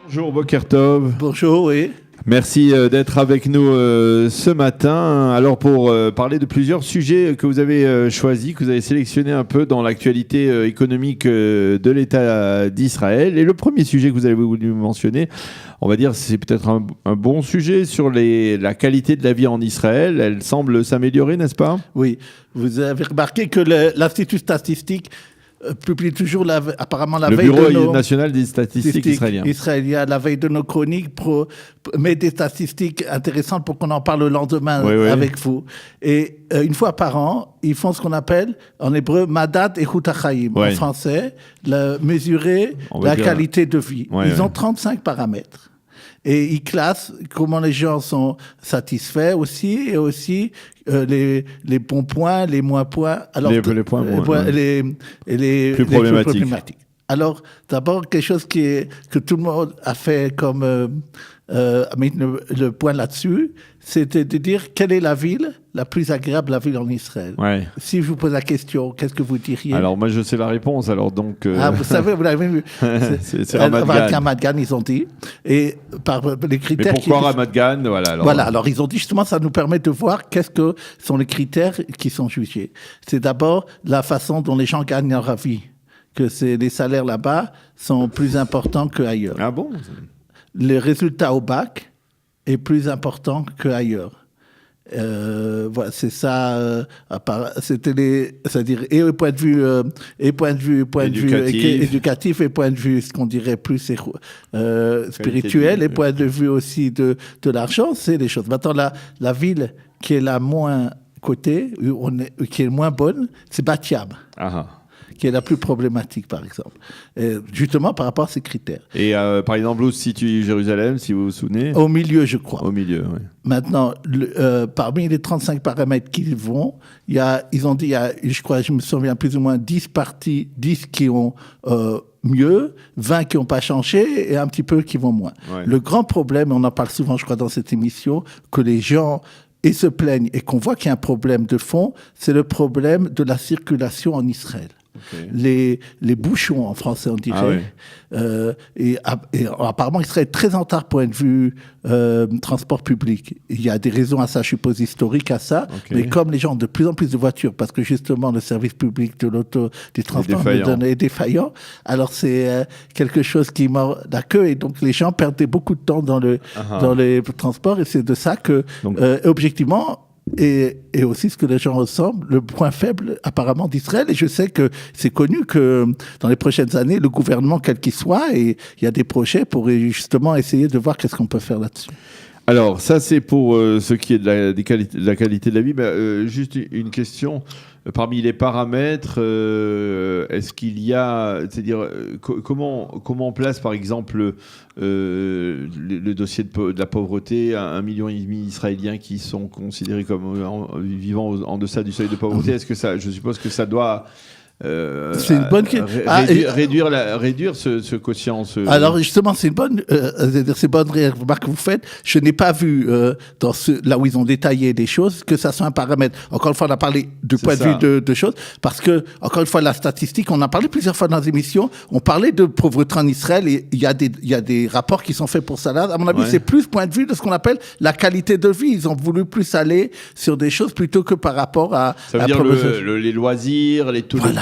Bonjour Boker Tov. Bonjour, oui. Merci d'être avec nous ce matin. Alors pour parler de plusieurs sujets que vous avez choisis, que vous avez sélectionnés un peu dans l'actualité économique de l'État d'Israël. Et le premier sujet que vous avez voulu mentionner, on va dire c'est peut-être un bon sujet sur la qualité de la vie en Israël. Elle semble s'améliorer, n'est-ce pas ? Oui, vous avez remarqué que l'Institut statistique publie toujours apparemment la veille de le Bureau national des statistiques israélien, la veille de nos chroniques, met des statistiques intéressantes pour qu'on en parle le lendemain avec vous. Et une fois par an, ils font ce qu'on appelle en hébreu Madad Eichut HaChaim, en français, mesurer la qualité de vie. Ils ont 35 paramètres. Et ils classent comment les gens sont satisfaits aussi, et aussi les bons points, les moins points. Alors, les points moins, les plus problématiques. Alors, d'abord, quelque chose que tout le monde a fait comme le point là-dessus, c'était de dire quelle est la ville la plus agréable, la ville en Israël. Ouais. Si je vous pose la question, qu'est-ce que vous diriez ? Alors, moi, je sais la réponse. Alors, donc. Vous savez, vous l'avez vu. c'est Ramat Gan, ils ont dit. Et par les critères. Mais pourquoi Ramat Gan ? Alors, ils ont dit justement, ça nous permet de voir qu'est-ce que sont les critères qui sont jugés. C'est d'abord la façon dont les gens gagnent leur vie. Que les salaires là-bas sont plus importants qu'ailleurs. Ah bon ? Les résultats au bac est plus important qu'ailleurs. Voilà, c'est ça. C'est-à-dire et point de vue éducatif et point de vue ce qu'on dirait plus spirituel et point de vue aussi de l'argent, c'est des choses. Maintenant la ville qui est la moins cotée, qui est moins bonne, c'est Bat Yam. Qui est la plus problématique, par exemple. Justement, par rapport à ces critères. Et par exemple, où se situe Jérusalem, si vous vous souvenez ? Au milieu, je crois. Au milieu, oui. Maintenant, parmi les 35 paramètres qu'ils vont, ils ont dit, je crois, je me souviens plus ou moins 10 qui ont mieux, 20 qui n'ont pas changé et un petit peu qui vont moins. Ouais. Le grand problème, on en parle souvent, je crois, dans cette émission, que les gens se plaignent et qu'on voit qu'il y a un problème de fond, c'est le problème de la circulation en Israël. Okay. Les bouchons, en français, on dirait. Et apparemment, Israël est très en retard point de vue transport public. Il y a des raisons à ça, je suppose, historiques à ça. Okay. Mais comme les gens ont de plus en plus de voitures, parce que justement, le service public du transport est défaillant, alors c'est quelque chose qui mord la queue. Et donc, les gens perdaient beaucoup de temps dans les transports. Et c'est de ça que, objectivement, et aussi ce que les gens ressentent, le point faible apparemment d'Israël. Et je sais que c'est connu que dans les prochaines années, le gouvernement, quel qu'il soit, et il y a des projets pour justement essayer de voir qu'est-ce qu'on peut faire là-dessus. Alors ça c'est pour ce qui est de la qualité de la vie. Mais, juste une question. Parmi les paramètres, est-ce qu'il y a, c'est-à-dire comment on place par exemple le dossier de la pauvreté, 1,5 million d'Israéliens qui sont considérés comme vivant en deçà du seuil de pauvreté. Est-que ça, je suppose que ça doit c'est une bonne réduire ce quotient. Alors justement, c'est une bonne remarque que vous faites. Je n'ai pas vu là où ils ont détaillé des choses que ça soit un paramètre. Encore une fois, on a parlé du point de vue de choses parce que encore une fois, la statistique, on en a parlé plusieurs fois dans les émissions. On parlait de pauvreté en Israël et il y a des rapports qui sont faits pour ça. Là, à mon avis, c'est plus point de vue de ce qu'on appelle la qualité de vie. Ils ont voulu plus aller sur des choses plutôt que par rapport à. Ça veut dire les loisirs, le tourisme,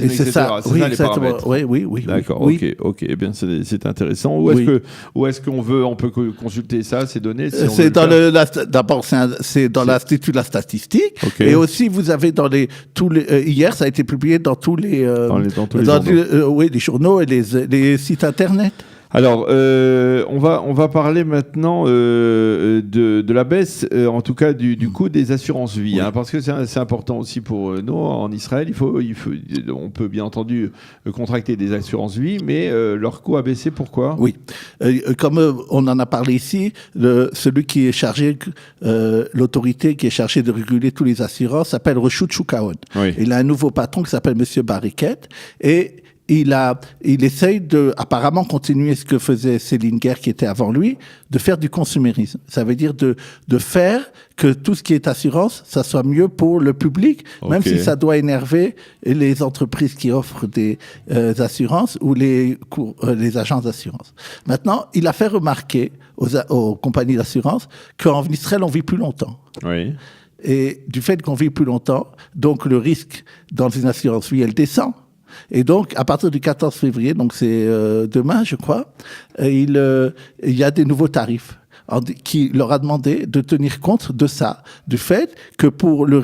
etc. Ça, oui, ça les paramètres. Oui. D'accord, oui. Ok. Eh bien, c'est intéressant. Où est-ce on peut consulter ça, ces données D'abord, c'est dans l'Institut de la statistique. Okay. Et aussi, vous avez hier, ça a été publié dans tous les les journaux et les sites internet. Alors, on va parler maintenant de la baisse, en tout cas du coût des assurances vie, parce que c'est important aussi pour nous en Israël. On peut bien entendu contracter des assurances vie, mais leur coût a baissé. Pourquoi ? Oui, comme on en a parlé ici, celui qui est chargé, l'autorité qui est chargée de réguler toutes les assurances s'appelle Reshut Shuk HaHon. Oui. Il a un nouveau patron qui s'appelle Monsieur Bariket et il essaye de, apparemment, continuer ce que faisait Céline Guerre, qui était avant lui, de faire du consumérisme. Ça veut dire de faire que tout ce qui est assurance, ça soit mieux pour le public, même si ça doit énerver les entreprises qui offrent des assurances ou les agences d'assurance. Maintenant, il a fait remarquer aux compagnies d'assurance qu'en Israël, on vit plus longtemps. Oui. Et du fait qu'on vit plus longtemps, donc le risque dans une assurance vie, elle descend. Et donc, à partir du 14 février, donc c'est demain, je crois, il y a des nouveaux tarifs qui leur a demandé de tenir compte de ça, du fait que pour le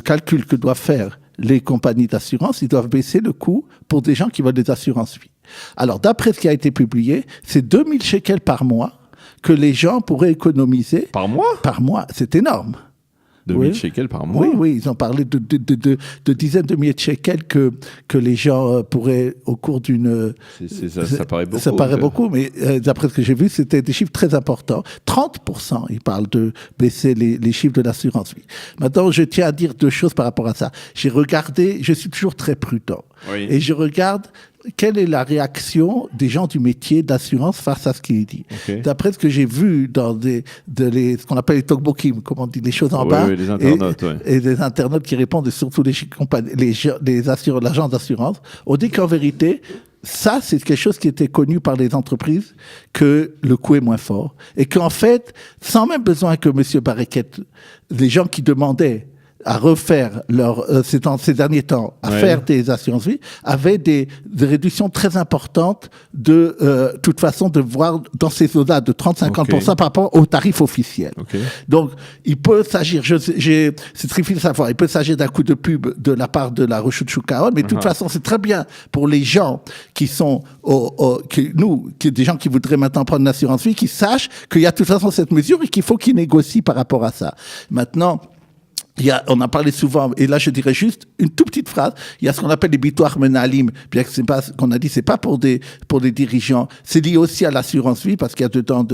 calcul que doivent faire les compagnies d'assurance, ils doivent baisser le coût pour des gens qui veulent des assurances vie. Alors, d'après ce qui a été publié, c'est 2000 shekels par mois que les gens pourraient économiser. Par mois ? Par mois, c'est énorme. 2000 shekels par mois. Oui, ils ont parlé de dizaines de milliers de shekels que les gens pourraient, au cours d'une... Ça paraît beaucoup. Ça paraît beaucoup, mais d'après ce que j'ai vu, c'était des chiffres très importants. 30%, ils parlent de baisser les chiffres de l'assurance vie. Maintenant, je tiens à dire deux choses par rapport à ça. J'ai regardé, je suis toujours très prudent. Oui. Et je regarde quelle est la réaction des gens du métier d'assurance face à ce qu'il dit. Okay. D'après ce que j'ai vu dans ce qu'on appelle les talkbooking, comme on dit, les choses en bas, les internautes, et les internautes qui répondent, et surtout l'agence d'assurance, on dit qu'en vérité, ça, c'est quelque chose qui était connu par les entreprises, que le coût est moins fort. Et qu'en fait, sans même besoin que M. Bareket, les gens qui demandaient à refaire ces derniers temps, à faire des assurances vie, avaient des réductions très importantes de toute façon de voir dans ces eaux-là de 30-50% par rapport aux tarifs officiels. Donc, il peut s'agir, c'est très difficile de savoir, il peut s'agir d'un coup de pub de la part de la Reshut Shuk Ahon, mais de toute façon, c'est très bien pour les gens qui sont, des gens qui voudraient maintenant prendre une assurance vie, qui sachent qu'il y a de toute façon cette mesure et qu'il faut qu'ils négocient par rapport à ça. Maintenant, on a parlé souvent, et là je dirais juste une toute petite phrase, il y a ce qu'on appelle les bitoir menalim, bien que c'est pas ce qu'on a dit, c'est pas pour des dirigeants, c'est lié aussi à l'assurance vie, parce qu'il y a dedans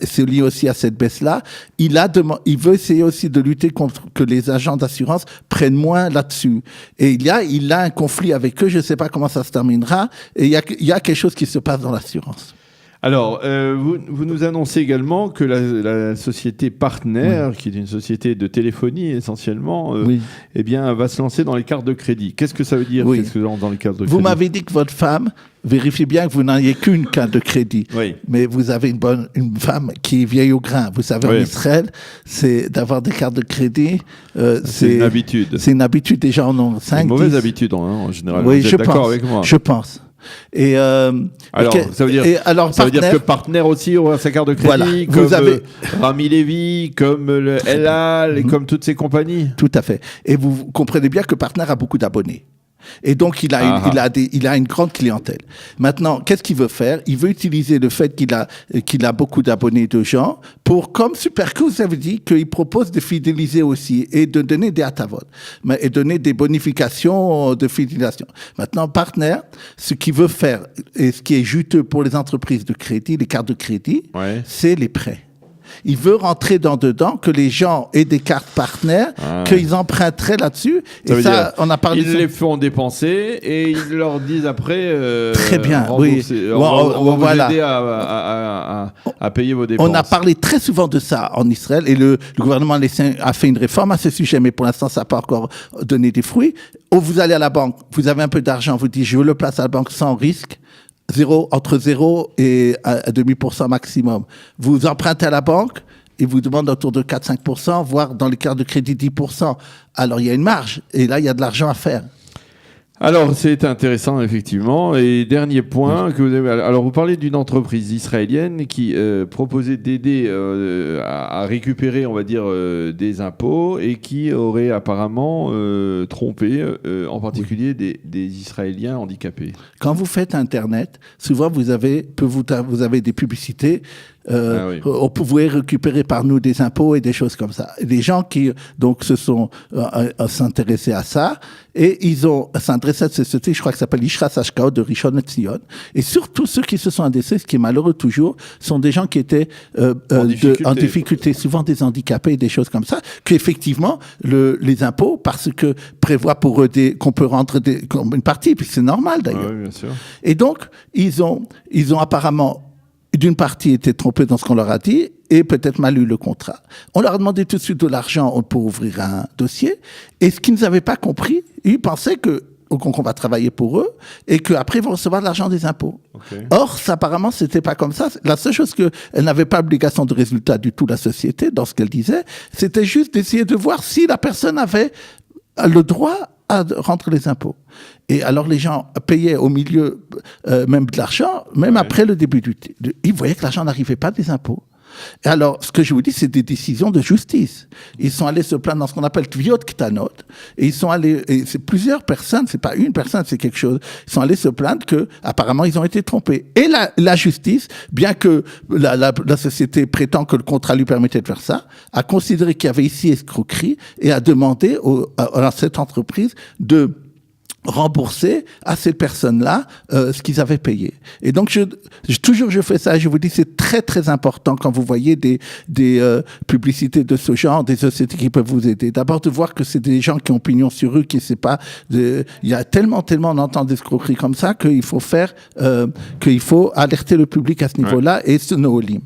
c'est lié aussi à cette baisse-là. Il veut essayer aussi de lutter contre que les agents d'assurance prennent moins là-dessus. Et il a un conflit avec eux, je sais pas comment ça se terminera, et il y a quelque chose qui se passe dans l'assurance. Alors, vous nous annoncez également que la société Partner, qui est une société de téléphonie essentiellement, eh bien, va se lancer dans les cartes de crédit. Qu'est-ce que ça veut dire, qu'est-ce que dans les cartes de crédit ? Vous m'avez dit que votre femme, vérifiez bien que vous n'ayez qu'une carte de crédit. Mais vous avez une femme qui est vieille au grain. Vous savez, en Israël, c'est d'avoir des cartes de crédit. C'est une habitude. C'est une habitude, des gens en ont 5, 10. C'est une mauvaise habitude, en général. Oui, vous êtes d'accord avec moi ? Je pense. Et alors, ça veut dire que Partner aussi aura sa carte de crédit, comme Rami Levy, comme le El Al, et comme toutes ces compagnies. Tout à fait. Et vous comprenez bien que Partner a beaucoup d'abonnés. Et donc, il a une grande clientèle. Maintenant, qu'est-ce qu'il veut faire ? Il veut utiliser le fait qu'il a beaucoup d'abonnés de gens pour, comme Superco, ça veut dire qu'il propose de fidéliser aussi et de donner des hatavot, et donner des bonifications de fidélisation. Maintenant, Partner, ce qu'il veut faire, et ce qui est juteux pour les entreprises de crédit, les cartes de crédit, c'est les prêts. Il veut rentrer dedans, que les gens aient des cartes partenaires, qu'ils emprunteraient là-dessus. Et ça, on a parlé. Ils les font dépenser et ils leur disent après. Très bien, oui. On va vous aider à payer vos dépenses. On a parlé très souvent de ça en Israël et le gouvernement a fait une réforme à ce sujet, mais pour l'instant, ça n'a pas encore donné des fruits. Ou vous allez à la banque, vous avez un peu d'argent, vous dites, je veux le placer à la banque sans risque. Entre 0 et 0,5% maximum. Vous empruntez à la banque, ils vous demandent autour de 4-5%, voire dans les cartes de crédit 10%. Alors il y a une marge, et là il y a de l'argent à faire. Alors, c'est intéressant, effectivement. Et dernier point, que vous avez... Alors, vous parlez d'une entreprise israélienne qui proposait d'aider à récupérer, on va dire, des impôts et qui aurait apparemment trompé, en particulier des Israéliens handicapés. Quand vous faites Internet, souvent vous avez des publicités on pouvait récupérer par nous des impôts et des choses comme ça. Et les gens qui donc se sont s'intéressés à ça, et ils ont s'adressé à cette société, je crois que ça s'appelle Ishras Hashkaot de Rishon LeZion. Et surtout ceux qui se sont adressés, ce qui est malheureux toujours, sont des gens qui étaient en difficulté, souvent des handicapés, des choses comme ça, qu'effectivement les impôts, parce que prévoient pour eux qu'on peut rendre une partie, puis c'est normal d'ailleurs. Oui, bien sûr. Et donc ils ont apparemment d'une partie été trompés dans ce qu'on leur a dit et peut-être mal eu le contrat. On leur a demandé tout de suite de l'argent pour ouvrir un dossier, et ce qu'ils n'avaient pas compris, ils pensaient qu'on va travailler pour eux et qu'après ils vont recevoir de l'argent des impôts. Okay. Or, apparemment, c'était pas comme ça. La seule chose qu'elle n'avait pas obligation de résultat du tout, la société, dans ce qu'elle disait, c'était juste d'essayer de voir si la personne avait le droit à rendre les impôts. Et alors les gens payaient au milieu même de l'argent, même après le début ils voyaient que l'argent n'arrivait pas des impôts. Et alors, ce que je vous dis, c'est des décisions de justice. Ils sont allés se plaindre dans ce qu'on appelle Tviot Ktanot, et ils sont allés, et c'est plusieurs personnes, c'est pas une personne, c'est quelque chose. Ils sont allés se plaindre que, apparemment, ils ont été trompés. Et la justice, bien que la société prétend que le contrat lui permettait de faire ça, a considéré qu'il y avait ici escroquerie et a demandé à cette entreprise de rembourser à ces personnes-là ce qu'ils avaient payé. Et donc, je fais ça, je vous dis, c'est très, très important quand vous voyez des publicités de ce genre, des sociétés qui peuvent vous aider. D'abord, de voir que c'est des gens qui ont pignon sur eux, qui c'est pas... Il y a tellement on entend d'escroqueries comme ça qu'il faut qu'il faut alerter le public à ce niveau-là et ce Noholim.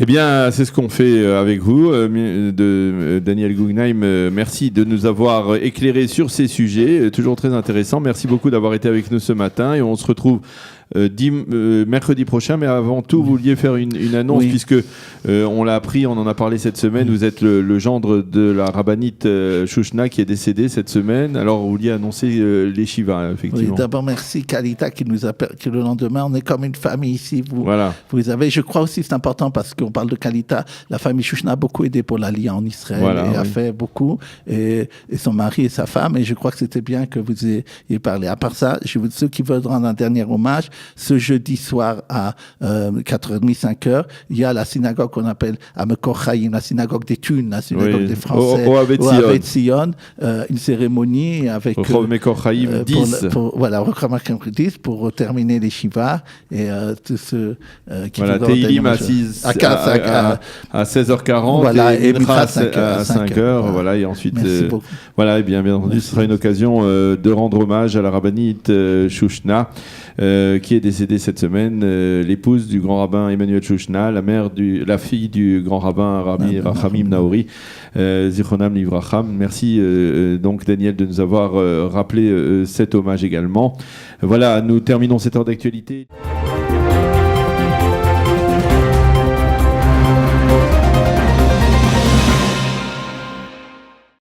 Eh bien, c'est ce qu'on fait avec vous, Daniel Guggenheim. Merci de nous avoir éclairé sur ces sujets, toujours très intéressants. Merci beaucoup d'avoir été avec nous ce matin, et on se retrouve mercredi prochain. Mais avant tout, vous vouliez faire une annonce, puisque on l'a appris, on en a parlé cette semaine. Vous êtes le gendre de la rabbinite Shushna qui est décédée cette semaine. Alors, vous vouliez annoncer les Shiva, effectivement. Oui, d'abord, merci Kalita qui nous a que le lendemain, on est comme une famille ici. Vous avez, je crois aussi, c'est important parce qu'on parle de Kalita. La famille Shushna a beaucoup aidé pour l'Aliyah en Israël et a fait beaucoup. Et son mari et sa femme. Et je crois que c'était bien que vous ayez parlé. À part ça, ceux qui veulent rendre un dernier hommage, ce jeudi soir à 4h30, 5h, il y a la synagogue qu'on appelle Amekor Chaim, la synagogue des Thunes, la synagogue des Français, au Havet Zion, une cérémonie avec Amekor Chaim 10. Amekor 10 pour terminer les Shiva et tous ceux qui voilà, Teilim à 16h40 et Mincha à 5h. Voilà, et ensuite, et bien entendu, ce sera une occasion de rendre hommage à la rabbinite Shushna, qui est décédée cette semaine, l'épouse du grand rabbin Emmanuel Shushna, la fille du grand rabbin Rabbi Rachamim Naori, Zichronam Livracham. Merci donc Daniel de nous avoir rappelé cet hommage également. Voilà, nous terminons cette heure d'actualité.